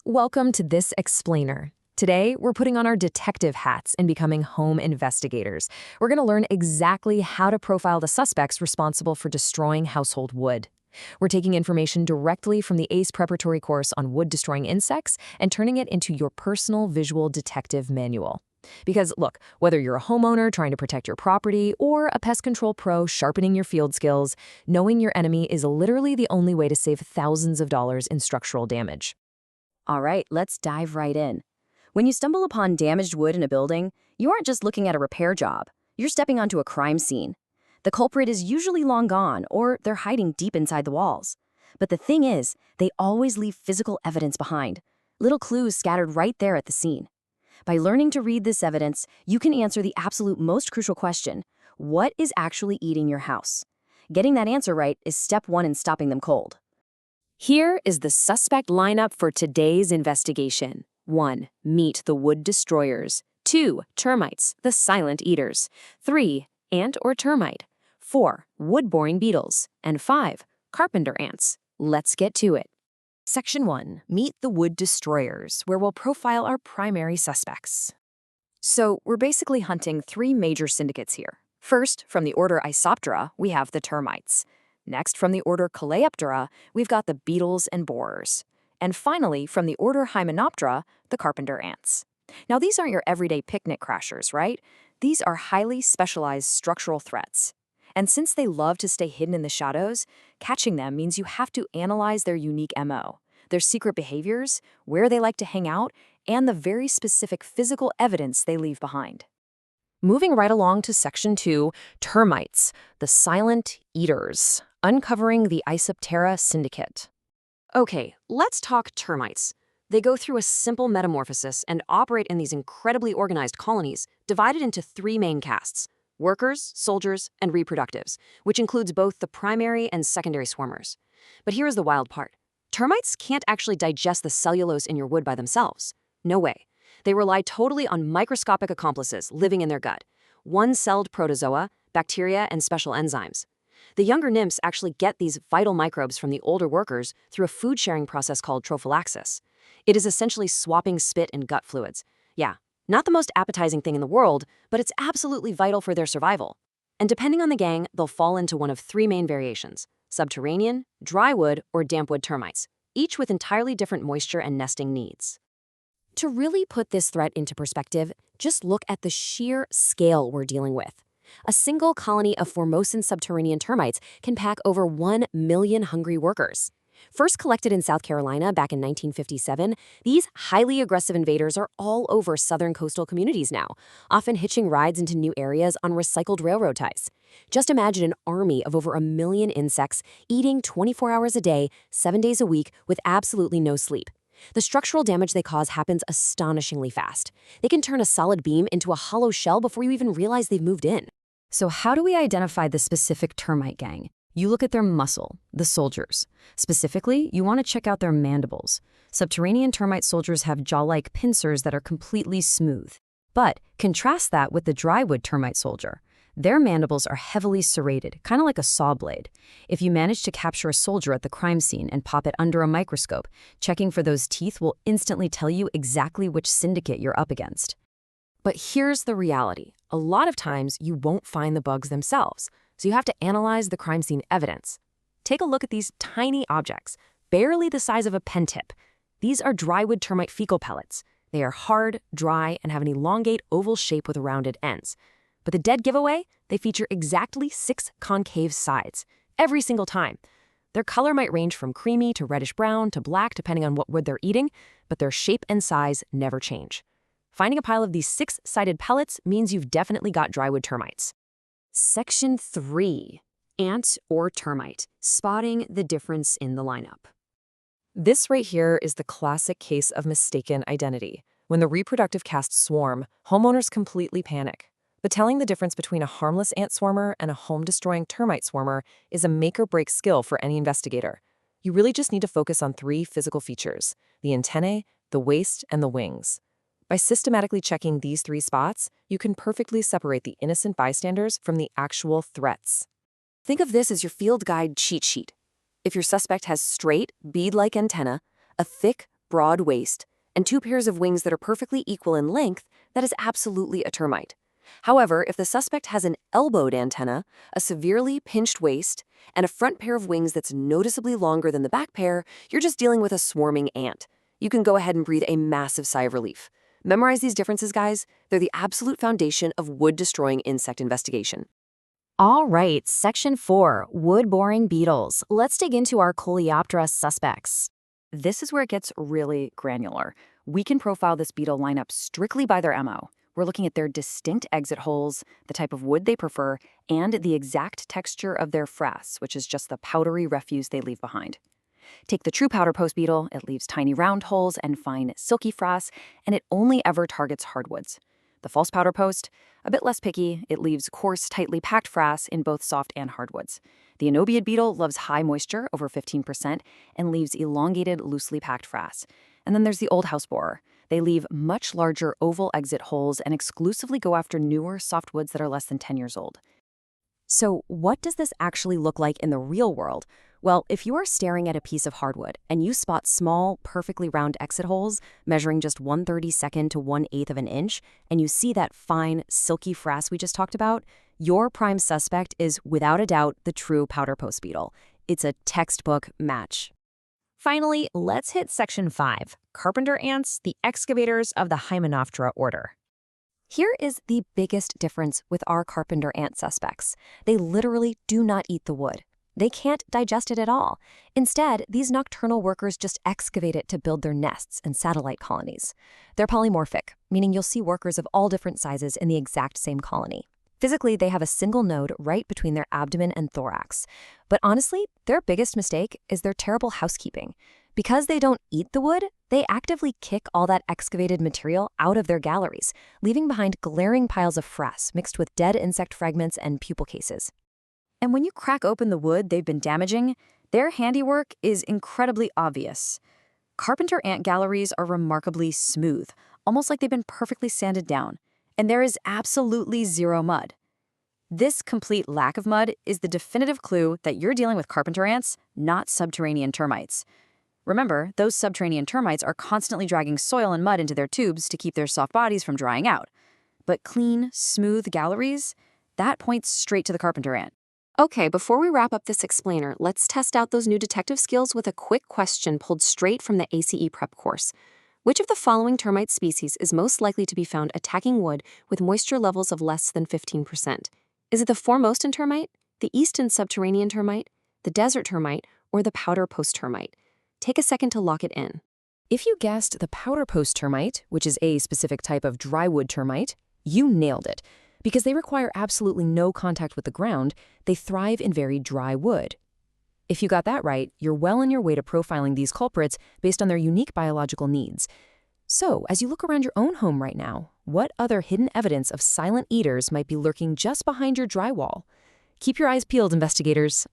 Welcome to This Explainer. Today, we're putting on our detective hats and becoming home investigators. We're going to learn exactly how to profile the suspects responsible for destroying household wood. We're taking information directly from the ACE preparatory course on wood-destroying insects and turning it into your personal visual detective manual. Because, look, whether you're a homeowner trying to protect your property or a pest control pro sharpening your field skills, knowing your enemy is literally the only way to save thousands of dollars in structural damage. All right, let's dive right in. When you stumble upon damaged wood in a building, you aren't just looking at a repair job. You're stepping onto a crime scene. The culprit is usually long gone, or they're hiding deep inside the walls. But the thing is, they always leave physical evidence behind, little clues scattered right there at the scene. By learning to read this evidence, you can answer the absolute most crucial question: what is actually eating your house? Getting that answer right is step one in stopping them cold. Here is the suspect lineup for today's investigation. 1. Meet the wood destroyers. 2. Termites, the silent eaters. 3. Ant or termite. 4. Wood-boring beetles. And 5. Carpenter ants. Let's get to it. Section 1. Meet the wood destroyers, where we'll profile our primary suspects. So, we're basically hunting three major syndicates here. First, from the order Isoptera, we have the termites. Next, from the order Coleoptera, we've got the beetles and borers. And finally, from the order Hymenoptera, the carpenter ants. Now, these aren't your everyday picnic crashers, right? These are highly specialized structural threats. And since they love to stay hidden in the shadows, catching them means you have to analyze their unique MO, their secret behaviors, where they like to hang out, and the very specific physical evidence they leave behind. Moving right along to Section 2, termites, the silent eaters, uncovering the Isoptera syndicate. Okay, let's talk termites. They go through a simple metamorphosis and operate in these incredibly organized colonies, divided into three main castes: workers, soldiers, and reproductives, which includes both the primary and secondary swarmers. But here is the wild part. Termites can't actually digest the cellulose in your wood by themselves. No way. They rely totally on microscopic accomplices living in their gut: one-celled protozoa, bacteria, and special enzymes. The younger nymphs actually get these vital microbes from the older workers through a food-sharing process called trophallaxis. It is essentially swapping spit and gut fluids. Yeah, not the most appetizing thing in the world, but it's absolutely vital for their survival. And depending on the gang, they'll fall into one of three main variations: subterranean, dry wood, or damp wood termites, each with entirely different moisture and nesting needs. To really put this threat into perspective, just look at the sheer scale we're dealing with. A single colony of Formosan subterranean termites can pack over 1 million hungry workers. First collected in South Carolina back in 1957, these highly aggressive invaders are all over southern coastal communities now, often hitching rides into new areas on recycled railroad ties. Just imagine an army of over 1 million insects eating 24 hours a day, 7 days a week, with absolutely no sleep. The structural damage they cause happens astonishingly fast. They can turn a solid beam into a hollow shell before you even realize they've moved in. So how do we identify the specific termite gang? You look at their muscle, the soldiers. Specifically, you want to check out their mandibles. Subterranean termite soldiers have jaw-like pincers that are completely smooth. But contrast that with the drywood termite soldier. Their mandibles are heavily serrated, kind of like a saw blade. If you manage to capture a soldier at the crime scene and pop it under a microscope, checking for those teeth will instantly tell you exactly which syndicate you're up against. But here's the reality. A lot of times, you won't find the bugs themselves, so you have to analyze the crime scene evidence. Take a look at these tiny objects, barely the size of a pen tip. These are drywood termite fecal pellets. They are hard, dry, and have an elongate oval shape with rounded ends. But the dead giveaway, they feature exactly 6 concave sides, every single time. Their color might range from creamy to reddish-brown to black depending on what wood they're eating, but their shape and size never change. Finding a pile of these 6-sided pellets means you've definitely got drywood termites. Section 3. Ant or termite, spotting the difference in the lineup. This right here is the classic case of mistaken identity. When the reproductive casts swarm, homeowners completely panic. But telling the difference between a harmless ant swarmer and a home-destroying termite swarmer is a make-or-break skill for any investigator. You really just need to focus on 3 physical features: the antennae, the waist, and the wings. By systematically checking these 3 spots, you can perfectly separate the innocent bystanders from the actual threats. Think of this as your field guide cheat sheet. If your suspect has straight, bead-like antenna, a thick, broad waist, and 2 pairs of wings that are perfectly equal in length, that is absolutely a termite. However, if the suspect has an elbowed antenna, a severely pinched waist, and a front pair of wings that's noticeably longer than the back pair, you're just dealing with a swarming ant. You can go ahead and breathe a massive sigh of relief. Memorize these differences, guys. They're the absolute foundation of wood-destroying insect investigation. All right, Section 4, wood-boring beetles. Let's dig into our Coleoptera suspects. This is where it gets really granular. We can profile this beetle lineup strictly by their MO. We're looking at their distinct exit holes, the type of wood they prefer, and the exact texture of their frass, which is just the powdery refuse they leave behind. Take the true powder post beetle, it leaves tiny round holes and fine silky frass, and it only ever targets hardwoods. The false powder post, a bit less picky, it leaves coarse, tightly packed frass in both soft and hardwoods. The Anobiid beetle loves high moisture, over 15%, and leaves elongated, loosely packed frass. And then there's the old house borer. They leave much larger oval exit holes and exclusively go after newer softwoods that are less than 10 years old. So what does this actually look like in the real world? Well, if you are staring at a piece of hardwood and you spot small, perfectly round exit holes measuring just 1/32 to 1/8 of an inch, and you see that fine, silky frass we just talked about, your prime suspect is, without a doubt, the true powder post beetle. It's a textbook match. Finally, let's hit Section 5, carpenter ants, the excavators of the Hymenoptera order. Here is the biggest difference with our carpenter ant suspects. They literally do not eat the wood. They can't digest it at all. Instead, these nocturnal workers just excavate it to build their nests and satellite colonies. They're polymorphic, meaning you'll see workers of all different sizes in the exact same colony. Physically, they have a single node right between their abdomen and thorax. But honestly, their biggest mistake is their terrible housekeeping. Because they don't eat the wood, they actively kick all that excavated material out of their galleries, leaving behind glaring piles of frass mixed with dead insect fragments and pupal cases. And when you crack open the wood they've been damaging, their handiwork is incredibly obvious. Carpenter ant galleries are remarkably smooth, almost like they've been perfectly sanded down, and there is absolutely zero mud. This complete lack of mud is the definitive clue that you're dealing with carpenter ants, not subterranean termites. Remember, those subterranean termites are constantly dragging soil and mud into their tubes to keep their soft bodies from drying out. But clean, smooth galleries, that points straight to the carpenter ant. Okay, before we wrap up this explainer, let's test out those new detective skills with a quick question pulled straight from the ACE prep course. Which of the following termite species is most likely to be found attacking wood with moisture levels of less than 15%? Is it the foremost termite, the eastern subterranean termite, the desert termite, or the powder post termite? Take a second to lock it in. If you guessed the powder post termite, which is a specific type of drywood termite, you nailed it. Because they require absolutely no contact with the ground, they thrive in very dry wood. If you got that right, you're well on your way to profiling these culprits based on their unique biological needs. So, as you look around your own home right now, what other hidden evidence of silent eaters might be lurking just behind your drywall? Keep your eyes peeled, investigators.